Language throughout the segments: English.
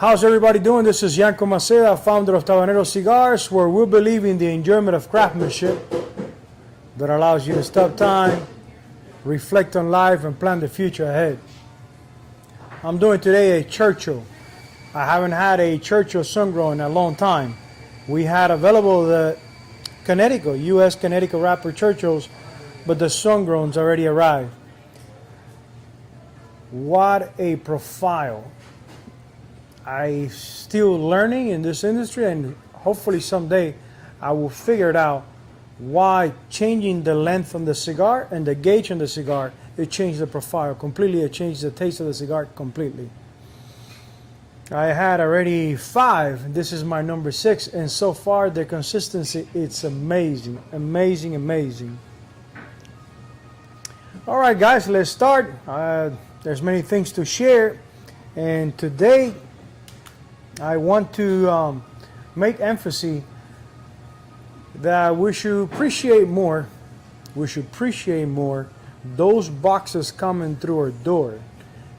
How's everybody doing? This is Yanko Maceda, founder of Tabanero Cigars, where we believe in the enjoyment of craftsmanship that allows you to stop time, reflect on life, and plan the future ahead. I'm doing today a Churchill. I haven't had a Churchill sun-grown in a long time. We had available the Connecticut, U.S. Connecticut wrapper Churchills, but the sun-growns already arrived. What a profile. I'm still learning in this industry, and hopefully someday I will figure it out why changing the length on the cigar and the gauge on the cigar, it changed the profile completely. It changed the taste of the cigar completely. I had already 5. This is my number 6, and so far the consistency, it's amazing, amazing, amazing. All right, guys, let's start. There's many things to share, and today I want to make emphasis that we should appreciate more. We should appreciate more those boxes coming through our door.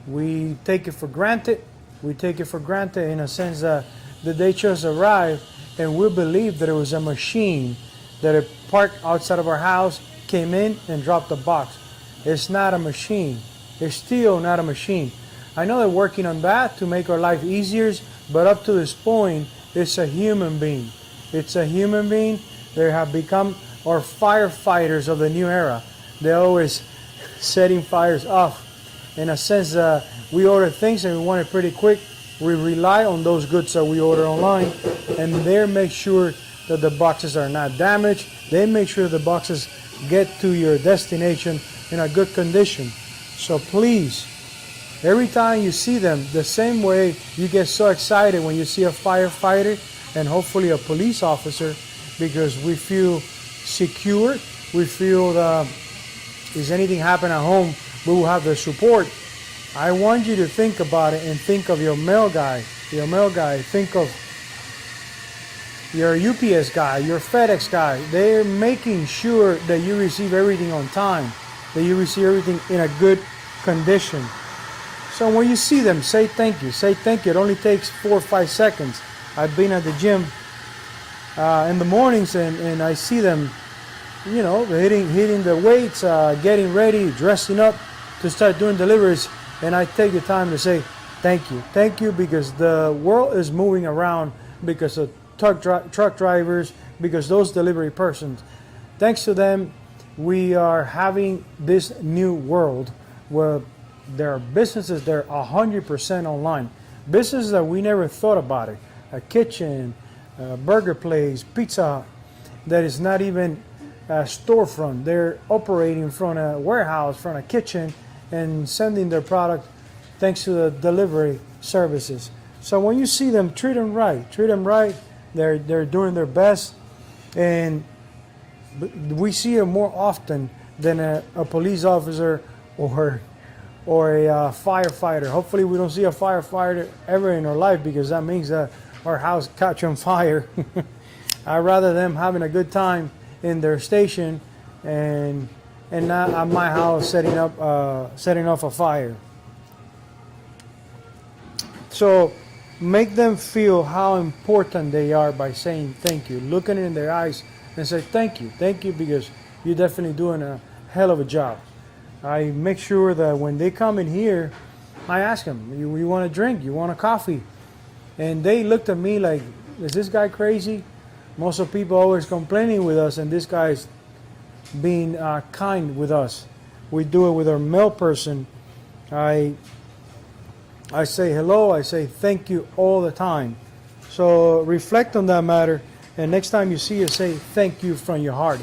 We take it for granted. We take it for granted in a sense that they just arrived, and we believe that it was a machine that it parked outside of our house, came in, and dropped the box. It's not a machine. It's still not a machine. I know they're working on that to make our life easier, but up to this point, it's a human being. It's a human being. They have become our firefighters of the new era. They're always setting fires off. In a sense, we order things and we want it pretty quick. We rely on those goods that we order online, and they make sure that the boxes are not damaged. They make sure the boxes get to your destination in a good condition. So please, every time you see them, the same way you get so excited when you see a firefighter and hopefully a police officer, because we feel secure, we feel that if anything happen at home, we will have the support. I want you to think about it and think of your mail guy, think of your UPS guy, your FedEx guy. They're making sure that you receive everything on time, that you receive everything in a good condition. So when you see them, say thank you. Say thank you. It only takes 4 or 5 seconds. I've been at the gym in the mornings, and I see them, you know, hitting the weights, getting ready, dressing up to start doing deliveries, and I take the time to say thank you. Thank you, because the world is moving around because of truck drivers, because those delivery persons. Thanks to them, we are having this new world where there are businesses that are 100% online. Businesses that we never thought about it. A kitchen, a burger place, Pizza Hut, that is not even a storefront. They're operating from a warehouse, from a kitchen, and sending their product thanks to the delivery services. So when you see them, treat them right. Treat them right. They're doing their best, and we see it more often than a police officer or a firefighter. Hopefully we don't see a firefighter ever in our life, because that means that our house catch on fire. I'd rather them having a good time in their station and not at my house setting off a fire. So make them feel how important they are by saying thank you, looking in their eyes and say thank you, because you're definitely doing a hell of a job. I make sure that when they come in here, I ask them, you want a drink? You want a coffee? And they looked at me like, is this guy crazy? Most of people always complaining with us, and this guy's being kind with us. We do it with our mail person. I say hello, I say thank you all the time. So reflect on that matter, and next time you see it, say thank you from your heart.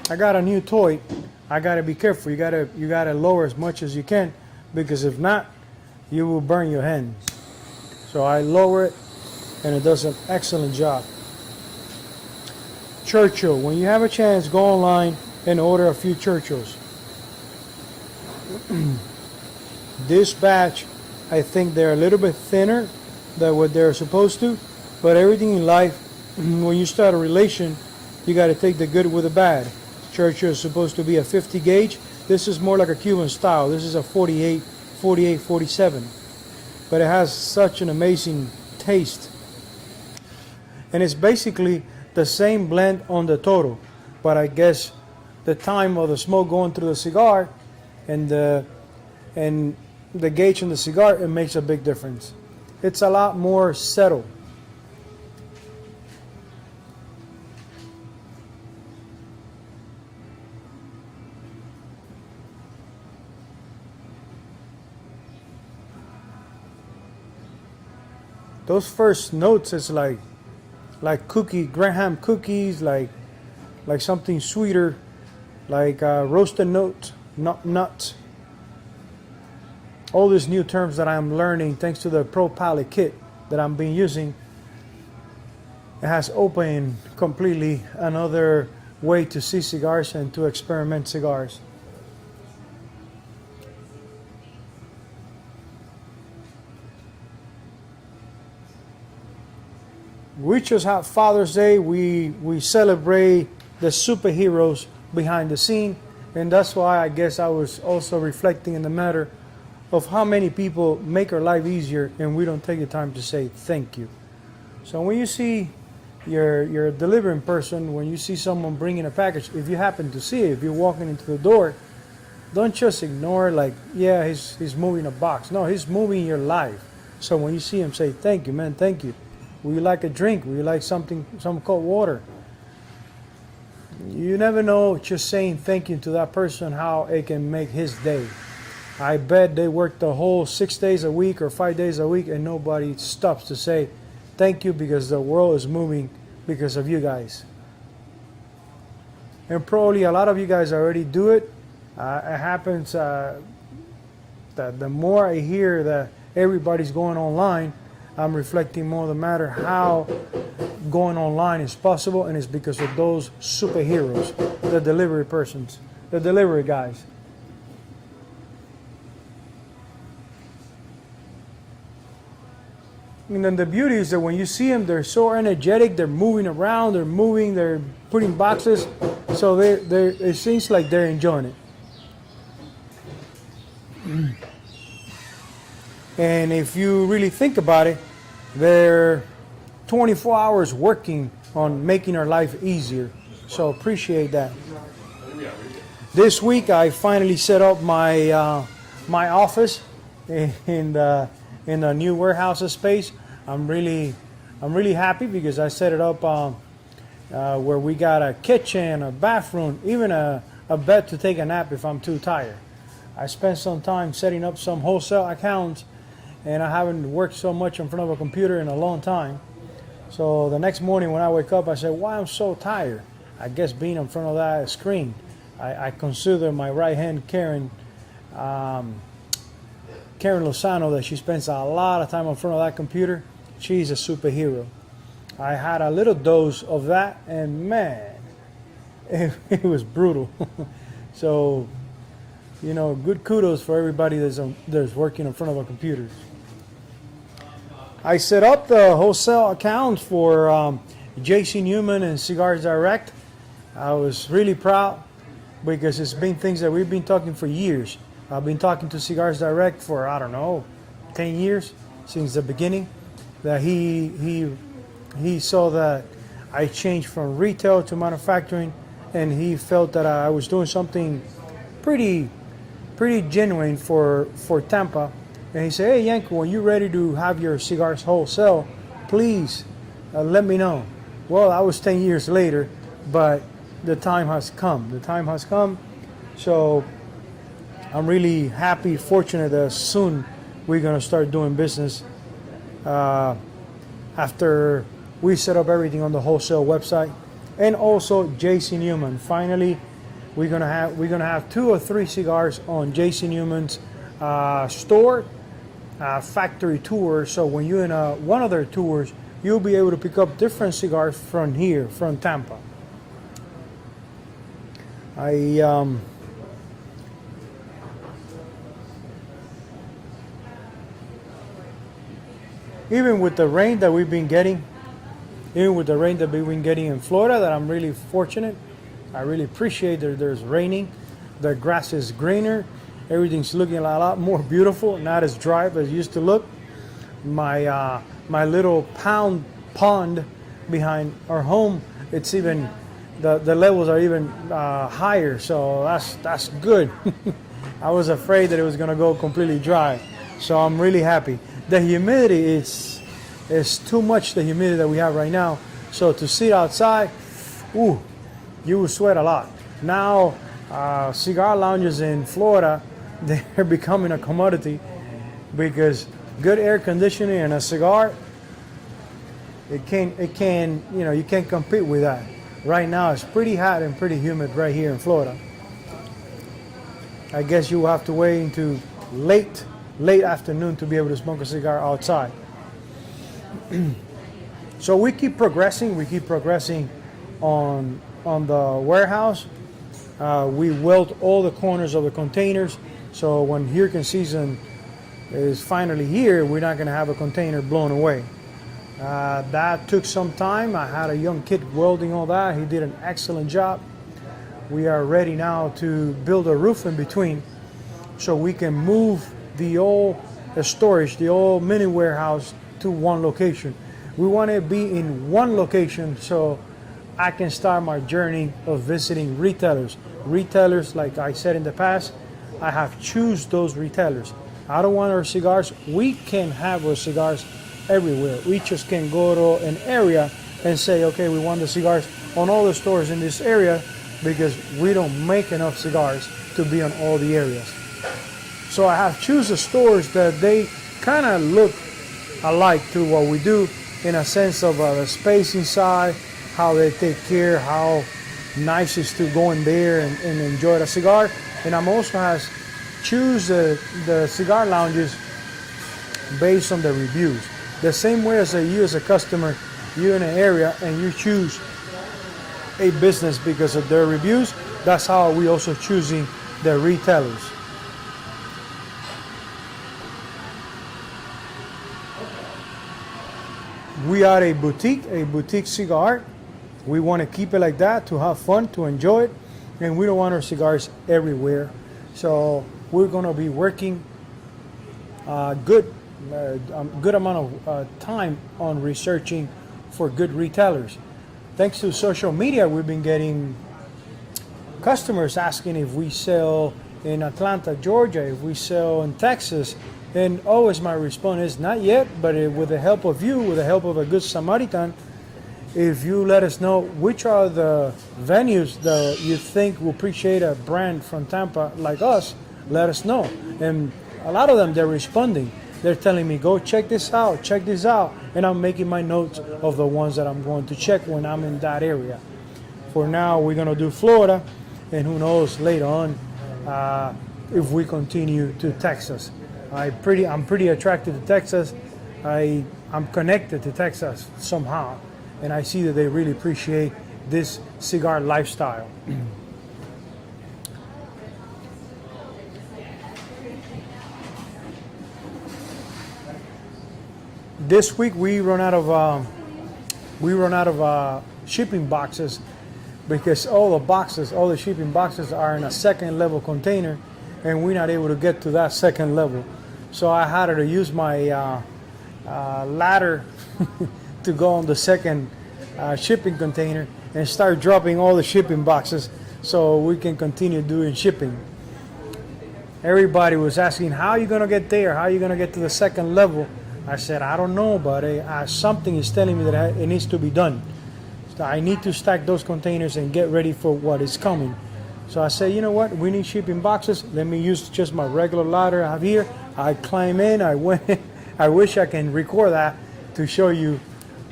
I got a new toy. I gotta be careful. You gotta lower as much as you can, because if not, you will burn your hands. So I lower it, and it does an excellent job. Churchill. When you have a chance, go online and order a few Churchills. This batch, I think they're a little bit thinner than what they're supposed to, but everything in life, when you start a relation, you got to take the good with the bad. Churchill is supposed to be a 50 gauge. This is more like a Cuban style. This is a 48, 48, 47. But it has such an amazing taste. And it's basically the same blend on the Toro. But I guess the time of the smoke going through the cigar and the gauge on the cigar, it makes a big difference. It's a lot more settled. Those first notes is like Graham cookies, like something sweeter, like roasted nuts. All these new terms that I'm learning thanks to the Pro Palette kit that I'm been using. It has opened completely another way to see cigars and to experiment cigars. We just had Father's Day. We celebrate the superheroes behind the scene, and that's why I guess I was also reflecting in the matter of how many people make our life easier and we don't take the time to say thank you. So when you see your delivering person, when you see someone bringing a package, if you happen to see it, if you're walking into the door, don't just ignore like, yeah, he's moving a box. No, he's moving your life. So when you see him, say thank you, man, thank you. Would you like a drink? Would you like some cold water? You never know, just saying thank you to that person, how it can make his day. I bet they work the whole 6 days a week or 5 days a week and nobody stops to say thank you, because the world is moving because of you guys. And probably a lot of you guys already do it. It happens that the more I hear that everybody's going online, I'm reflecting more the matter how going online is possible, and it's because of those superheroes, the delivery persons, the delivery guys. And then the beauty is that when you see them, they're so energetic, they're moving around, they're putting boxes, so it seems like they're enjoying it. And if you really think about it, they're 24 hours working on making our life easier. So appreciate that. This week I finally set up my my office in the new warehouse space. I'm really happy because I set it up where we got a kitchen, a bathroom, even a bed to take a nap if I'm too tired. I spent some time setting up some wholesale accounts, and I haven't worked so much in front of a computer in a long time. So the next morning when I wake up, I say, why I'm so tired? I guess being in front of that screen. I consider my right hand Karen Lozano, that she spends a lot of time in front of that computer. She's a superhero. I had a little dose of that, and man, it was brutal. So, you know, good kudos for everybody that's working in front of a computer. I set up the wholesale accounts for JC Newman and Cigars Direct. I was really proud because it's been things that we've been talking for years. I've been talking to Cigars Direct for, I don't know, 10 years, since the beginning. That he saw that I changed from retail to manufacturing, and he felt that I was doing something pretty genuine for Tampa. And he said, hey, Yanko, when you're ready to have your cigars wholesale, please let me know. Well, that was 10 years later, but the time has come. The time has come. So I'm really happy, fortunate that soon we're going to start doing business after we set up everything on the wholesale website. And also JC Newman. Finally, we're gonna have 2 or 3 cigars on JC Newman's store factory tour. So when you're in one of their tours, you'll be able to pick up different cigars from here, from Tampa. Even with the rain that we've been getting, in Florida, that I'm really fortunate. I really appreciate that there's raining. The grass is greener. Everything's looking a lot more beautiful, not as dry as it used to look. My little pond behind our home, it's even the levels are even higher, so that's good. I was afraid that it was gonna go completely dry, so I'm really happy. The humidity is too much, the humidity that we have right now. So to sit outside, ooh, you will sweat a lot. Now, cigar lounges in Florida, they're becoming a commodity because good air conditioning and a cigar, you can't compete with that. Right now, it's pretty hot and pretty humid right here in Florida. I guess you will have to wait into late afternoon to be able to smoke a cigar outside. So we keep progressing. We keep progressing on the warehouse. We weld all the corners of the containers. So when hurricane season is finally here, we're not going to have a container blown away. That took some time. I had a young kid welding all that. He did an excellent job. We are ready now to build a roof in between so we can move the old storage, the old mini warehouse to one location. We want to be in one location so I can start my journey of visiting retailers. Retailers, like I said in the past, I have choose those retailers. I don't want our cigars. We can have our cigars everywhere. We just can go to an area and say, okay, we want the cigars on all the stores in this area because we don't make enough cigars to be on all the areas. So I have choose the stores that they kind of look alike to what we do in a sense of the space inside, how they take care, how nice it is to go in there and enjoy the cigar. And I'm also has choose the cigar lounges based on the reviews. The same way as you as a customer, you're in an area and you choose a business because of their reviews, that's how we also choosing the retailers. We are a boutique cigar. We want to keep it like that, to have fun, to enjoy it, and we don't want our cigars everywhere. So we're going to be working good amount of time on researching for good retailers. Thanks to social media, we've been getting customers asking if we sell in Atlanta, Georgia, if we sell in Texas. And always my response is not yet, but with the help of you, with the help of a good Samaritan, if you let us know which are the venues that you think will appreciate a brand from Tampa like us, let us know. And a lot of them, they're responding. They're telling me, go check this out, check this out. And I'm making my notes of the ones that I'm going to check when I'm in that area. For now, we're going to do Florida. And who knows later on if we continue to Texas. I'm pretty attracted to Texas. I'm connected to Texas somehow. And I see that they really appreciate this cigar lifestyle. This week we run out of shipping boxes because all the shipping boxes are in a second level container, and we're not able to get to that second level. So I had to use my ladder to go on the second shipping container and start dropping all the shipping boxes so we can continue doing shipping. Everybody was asking, how are you going to get there? How are you going to get to the second level? I said, I don't know, but something is telling me that it needs to be done. So I need to stack those containers and get ready for what is coming. So I said, you know what? We need shipping boxes. Let me use just my regular ladder I have here. I climb in. I went. I wish I can record that to show you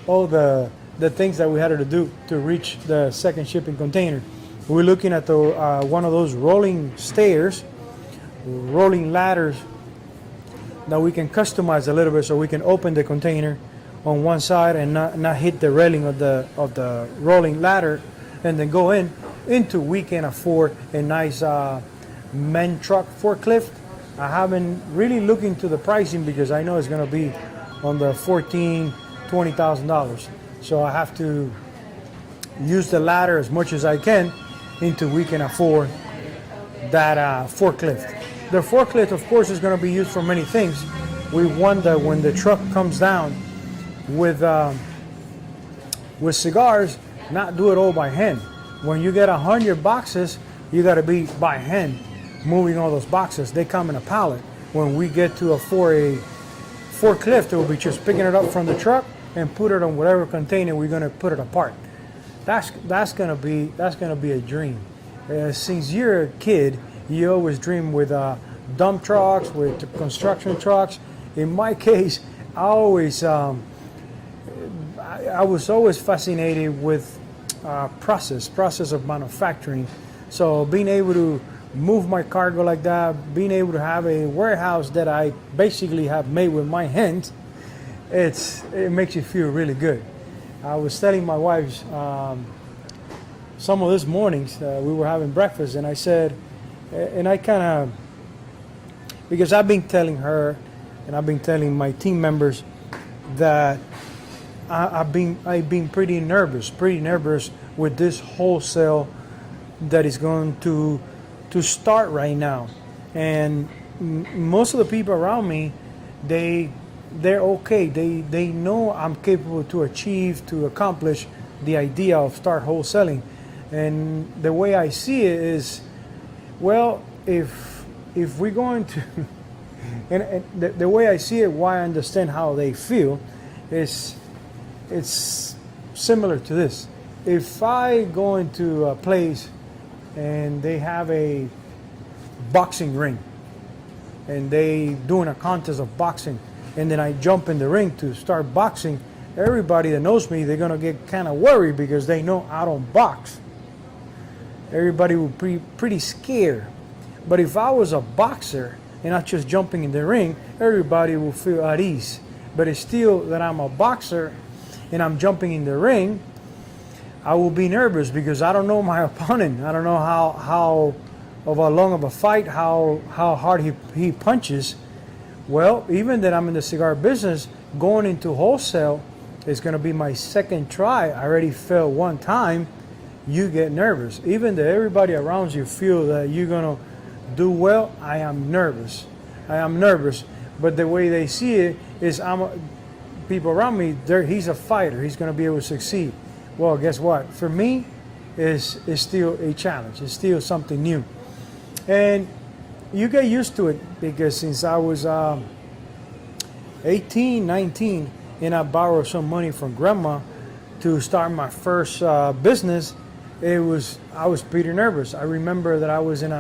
all the things that we had to do to reach the second shipping container. We're looking at the one of those rolling stairs, rolling ladders that we can customize a little bit, so we can open the container on one side and not hit the railing of the rolling ladder, and then go into we can afford a nice men truck forklift. I haven't really looked into the pricing because I know it's going to be on the $20,000. So I have to use the ladder as much as I can into we can afford that forklift. The forklift, of course, is going to be used for many things. We want that when the truck comes down with cigars, not do it all by hand. When you get 100 boxes, you got to be by hand moving all those boxes. They come in a pallet. When we get to a forklift, it will be just picking it up from the truck and put it on whatever container we're going to put it apart. That's gonna be a dream. Since you're a kid, you always dream with dump trucks, with construction trucks. In my case, I was always fascinated with process of manufacturing. So being able to move my cargo like that, being able to have a warehouse that I basically have made with my hands, it makes you feel really good. I was telling my wife some of these mornings, we were having breakfast, and I said, and I kind of, because I've been telling her and I've been telling my team members that I've been pretty nervous with this wholesale that is going to start right now. And most of the people around me, they're okay. They know I'm capable to accomplish the idea of start wholesaling. And the way I see it is, well, if we're going to, and the way I see it, why I understand how they feel, is it's similar to this. If I go into a place and they have a boxing ring and they doing a contest of boxing, and then I jump in the ring to start boxing, everybody that knows me, they're gonna get kind of worried because they know I don't box. Everybody will be pretty scared. But if I was a boxer and not just jumping in the ring, everybody will feel at ease. But it's still that I'm a boxer and I'm jumping in the ring, I will be nervous because I don't know my opponent. I don't know how long of a fight, how hard he punches. Well, even that I'm in the cigar business, going into wholesale is going to be my second try. I already failed one time. You get nervous. Even that everybody around you feel that you're going to do well, I am nervous. But the way they see it is people around me, he's a fighter. He's going to be able to succeed. Well, guess what? For me, it's still a challenge. It's still something new. And you get used to it because since I was 18, 19, and I borrowed some money from grandma to start my first business, I was pretty nervous. I remember that I was in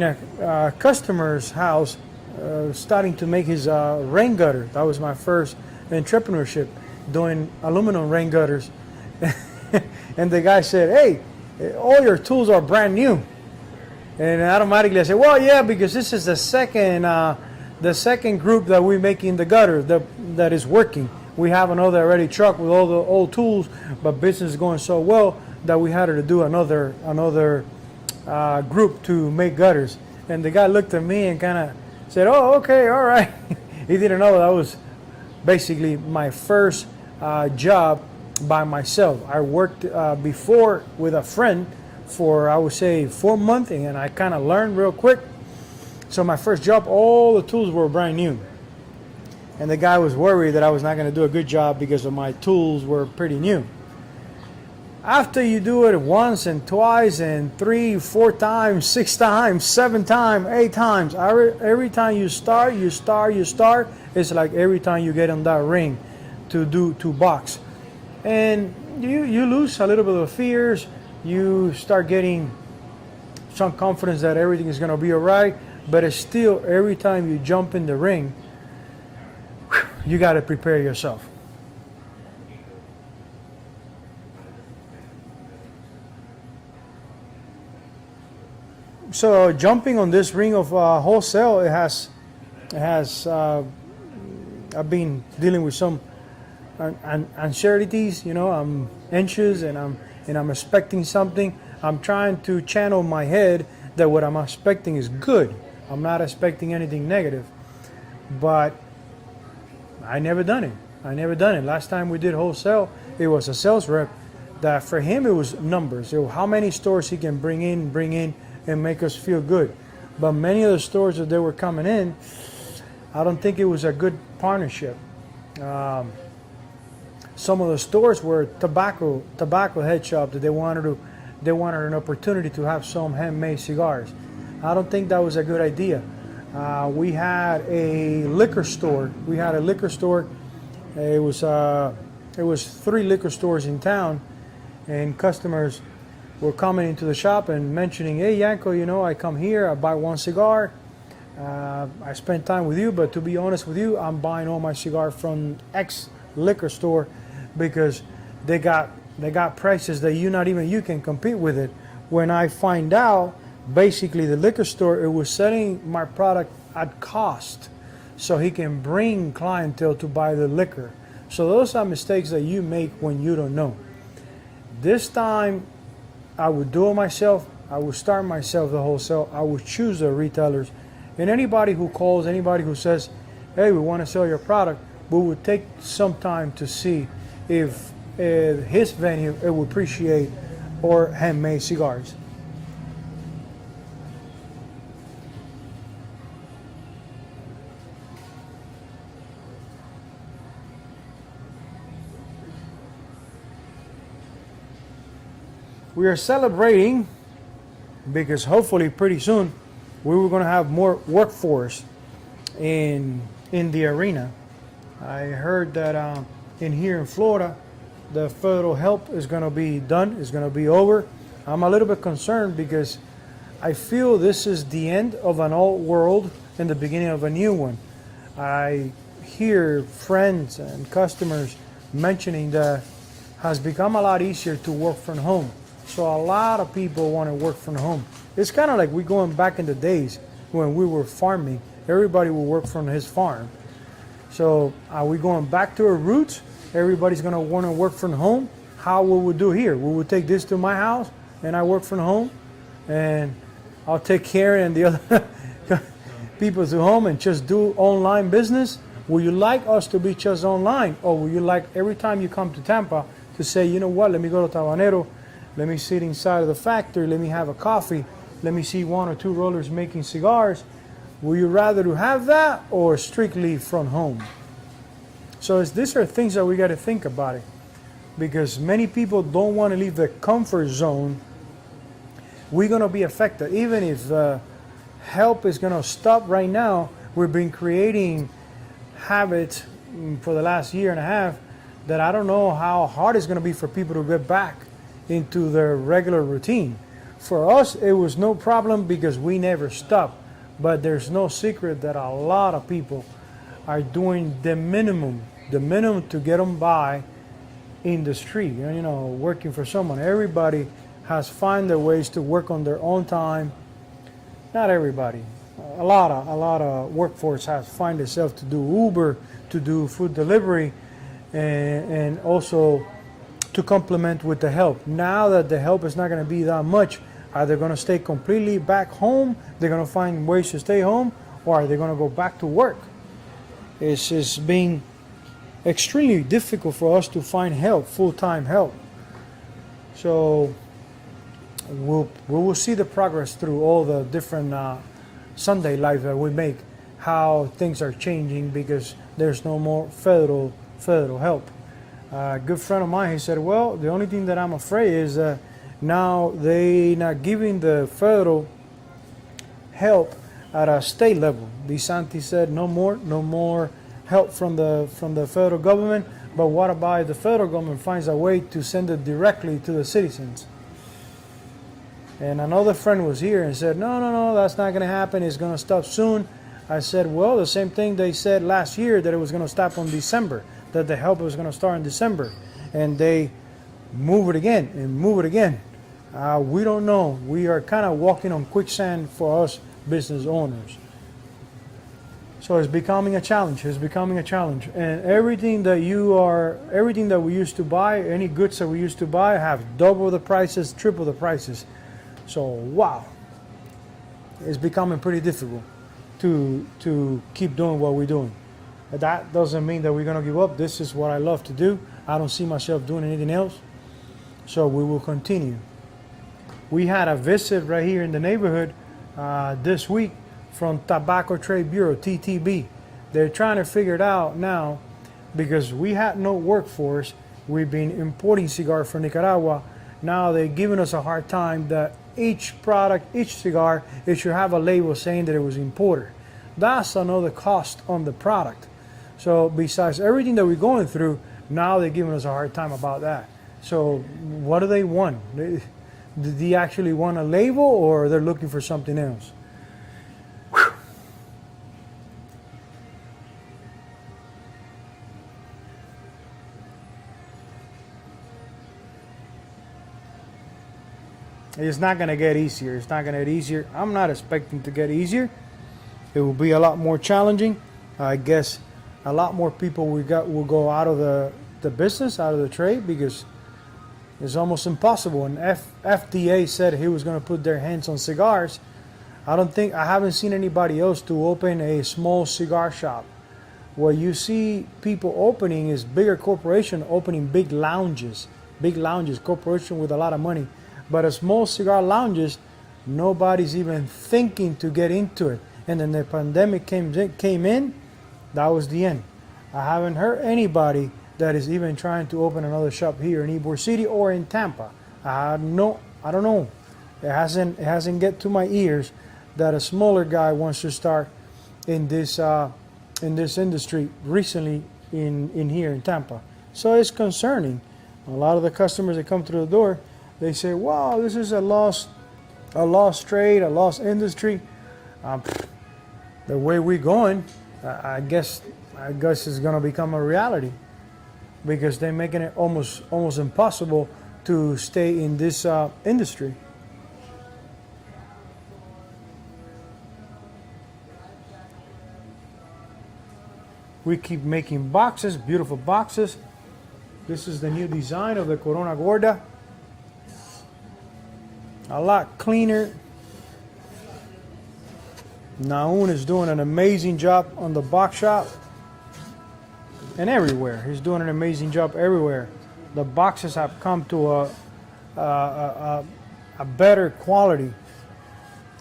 a customer's house starting to make his rain gutter. That was my first entrepreneurship, doing aluminum rain gutters. And the guy said, "Hey, all your tools are brand new." And automatically I said, "Well, yeah, because this is the second group that we're making the gutter that is working. We have another already truck with all the old tools, but business is going so well that we had to do another group to make gutters." And the guy looked at me and kind of said, "Oh, okay, all right." He didn't know that was basically my first job by myself. I worked before with a friend for, I would say, 4 months, and I kind of learned real quick. So my first job, all the tools were brand new. And the guy was worried that I was not going to do a good job because of my tools were pretty new. After you do it once and twice and 3, 4 times, 6 times, 7 times, 8 times, every time you start, it's like every time you get on that ring to box. And you lose a little bit of fears. You start getting some confidence that everything is going to be all right. But it's still, every time you jump in the ring, you got to prepare yourself. So jumping on this ring of wholesale, it has I've been dealing with some uncertainties. I'm anxious and I'm expecting something. I'm trying to channel my head that what I'm expecting is good. I'm not expecting anything negative, but I never done it. Last time we did wholesale, it was a sales rep that for him it was numbers. So how many stores he can bring in and make us feel good. But many of the stores that they were coming in, I don't think it was a good partnership. Some of the stores were tobacco head shop that they wanted an opportunity to have some handmade cigars. I don't think that was a good idea. We had a liquor store. It was 3 liquor stores in town, and customers were coming into the shop and mentioning, "Hey, Yanko, I come here, I buy 1 cigar. I spend time with you, but to be honest with you, I'm buying all my cigar from X liquor store because they got prices that not even you can compete with it." When I find out, basically the liquor store, it was selling my product at cost so he can bring clientele to buy the liquor. So those are mistakes that you make when you don't know. This time I would do it myself. I would start myself the wholesale. I would choose the retailers, and anybody who calls, anybody who says, "Hey, we want to sell your product," we would take some time to see if his venue would appreciate our handmade cigars. We are celebrating because hopefully pretty soon we were going to have more workforce in the arena. I heard that in here in Florida, the federal help is going to be done, is going to be over. I'm a little bit concerned because I feel this is the end of an old world and the beginning of a new one. I hear friends and customers mentioning that has become a lot easier to work from home. So a lot of people want to work from home. It's kind of like we're going back in the days when we were farming. Everybody will work from his farm. So are we going back to our roots? Everybody's going to want to work from home. How will we do here? We will take this to my house and I work from home, and I'll take care and the other people to home and just do online business. Will you like us to be just online, or will you like every time you come to Tampa to say, "You know what, let me go to Tabanero, let me sit inside of the factory, let me have a coffee, let me see 1 or 2 rollers making cigars"? Will you rather to have that or strictly from home? So these are things that we got to think about it, because many people don't want to leave the comfort zone. We're going to be affected. Even if help is going to stop right now, we've been creating habits for the last year and a half that I don't know how hard it's going to be for people to get back into their regular routine. For us, it was no problem because we never stopped. But there's no secret that a lot of people are doing the minimum to get them by in the street, working for someone. Everybody has found their ways to work on their own time. Not everybody. A lot of workforce has found itself to do Uber, to do food delivery, and also to complement with the help. Now that the help is not going to be that much, are they going to stay completely back home? They're going to find ways to stay home, or are they going to go back to work? It's being extremely difficult for us to find help, full-time help. So we will see the progress through all the different Sunday lives that we make, how things are changing because there's no more federal help. A good friend of mine, he said, "Well, the only thing that I'm afraid is now they not giving the federal help at a state level." DeSantis said no more help from the federal government. But what about if the federal government finds a way to send it directly to the citizens? And another friend was here and said, no, that's not going to happen. It's going to stop soon. I said, well, the same thing they said last year, that it was going to stop in December, that the help was going to start in December. And they move it again and move it again. We don't know. We are kind of walking on quicksand for us business owners. So it's becoming a challenge. And everything that we used to buy, any goods that we used to buy, have double the prices, triple the prices. So wow, it's becoming pretty difficult to keep doing what we're doing. That doesn't mean that we're gonna give up. This is what I love to do. I don't see myself doing anything else. So we will continue. We had a visit right here in the neighborhood this week from Tobacco Trade Bureau, TTB. They're trying to figure it out now because we had no workforce. We've been importing cigars from Nicaragua. Now they're giving us a hard time that each product, each cigar, it should have a label saying that it was imported. That's another cost on the product. So besides everything that we're going through, now they're giving us a hard time about that. So what do they want? Do they actually want a label, or they're looking for something else? Whew. It's not going to get easier. It's not going to get easier. I'm not expecting to get easier. It will be a lot more challenging. I guess a lot more people will go out of the business, out of the trade, because it's almost impossible. And FDA said he was going to put their hands on cigars. I haven't seen anybody else to open a small cigar shop. What you see people opening is bigger corporation opening big lounges, corporation with a lot of money. But a small cigar lounges, nobody's even thinking to get into it. And then the pandemic came in, that was the end. I haven't heard anybody that is even trying to open another shop here in Ybor City or in Tampa. I don't know. It hasn't get to my ears that a smaller guy wants to start in this industry recently in here in Tampa. So it's concerning. A lot of the customers that come through the door, they say, "Wow, this is a lost trade, a lost industry." The way we're going, I guess it's going to become a reality, because they're making it almost impossible to stay in this industry. We keep making boxes, beautiful boxes. This is the new design of the Corona Gorda. A lot cleaner. Naun is doing an amazing job on the box shop and everywhere. He's doing an amazing job everywhere. The boxes have come to a better quality.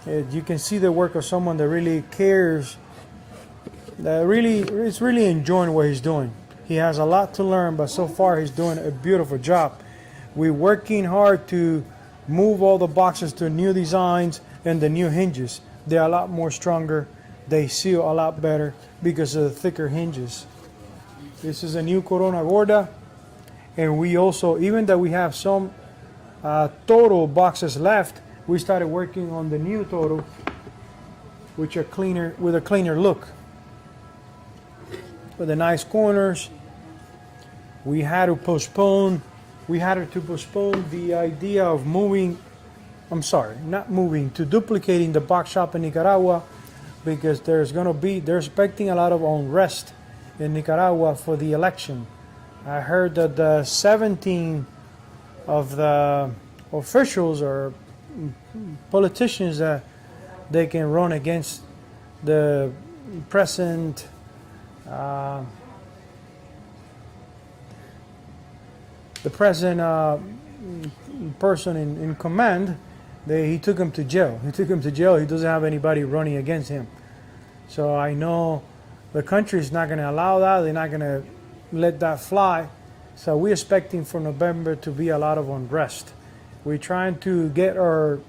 You can see the work of someone that really cares, that is really enjoying what he's doing. He has a lot to learn, but so far he's doing a beautiful job. We're working hard to move all the boxes to new designs and the new hinges. They're a lot more stronger. They seal a lot better because of the thicker hinges. This is a new Corona Gorda. And we also, even though we have some Toro boxes left, we started working on the new Toro, which are cleaner, with a cleaner look. With the nice corners. We had to postpone the idea of duplicating the box shop in Nicaragua, because they're expecting a lot of unrest in Nicaragua for the election. I heard that the 17 of the officials or politicians that they can run against the present person in command. He took him to jail. He doesn't have anybody running against him. So I know the country is not going to allow that. They're not going to let that fly. So we're expecting for November to be a lot of unrest. We're trying to get our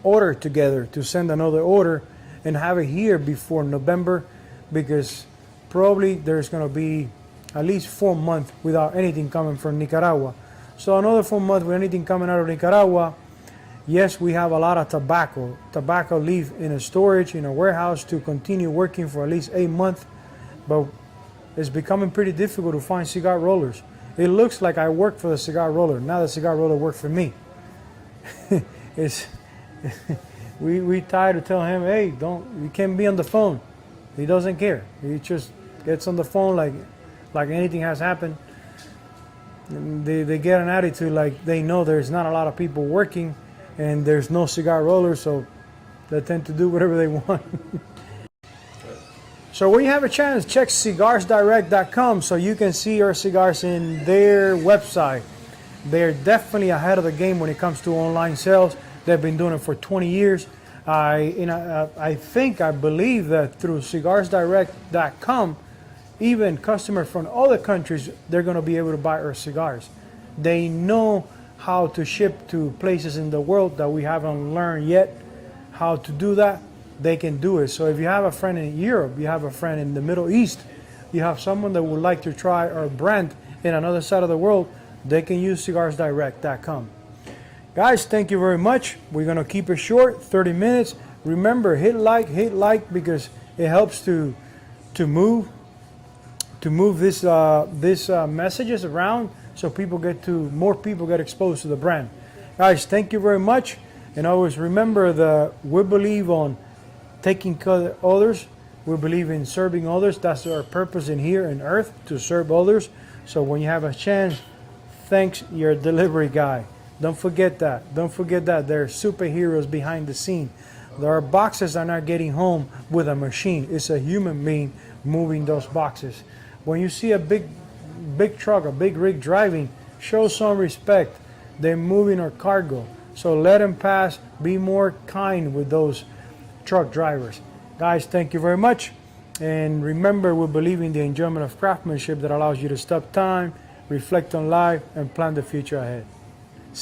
order together to send another order and have it here before November, because probably there's going to be at least 4 months without anything coming from Nicaragua. So another 4 months with anything coming out of Nicaragua. Yes, we have a lot of tobacco leaf in a storage, in a warehouse, to continue working for at least 8 months. But it's becoming pretty difficult to find cigar rollers. It looks like I work for the cigar roller. Now the cigar roller works for me. We try to tell him, hey, you can't be on the phone. He doesn't care. He just gets on the phone like anything has happened. And they get an attitude like they know there's not a lot of people working and there's no cigar rollers, so they tend to do whatever they want. So when you have a chance, check cigarsdirect.com so you can see our cigars in their website. They're definitely ahead of the game when it comes to online sales. They've been doing it for 20 years. I believe that through cigarsdirect.com, even customers from other countries, they're going to be able to buy our cigars. They know how to ship to places in the world that we haven't learned yet how to do that. They can do it. So if you have a friend in Europe, you have a friend in the Middle East, you have someone that would like to try our brand in another side of the world, they can use cigarsdirect.com. Guys, thank you very much. We're going to keep it short, 30 minutes. Remember, hit like because it helps to move this messages around, so more people get exposed to the brand. Guys, thank you very much. And always remember that we believe on taking care of others. We believe in serving others. That's our purpose in here on earth, to serve others. So when you have a chance, thanks your delivery guy. Don't forget that. Don't forget that there are superheroes behind the scene. There are boxes that are not getting home with a machine. It's a human being moving those boxes. When you see a big truck, a big rig driving, show some respect. They're moving our cargo. So let them pass. Be more kind with those truck drivers. Guys, thank you very much. And remember, we believe in the enjoyment of craftsmanship that allows you to stop time, reflect on life, and plan the future ahead.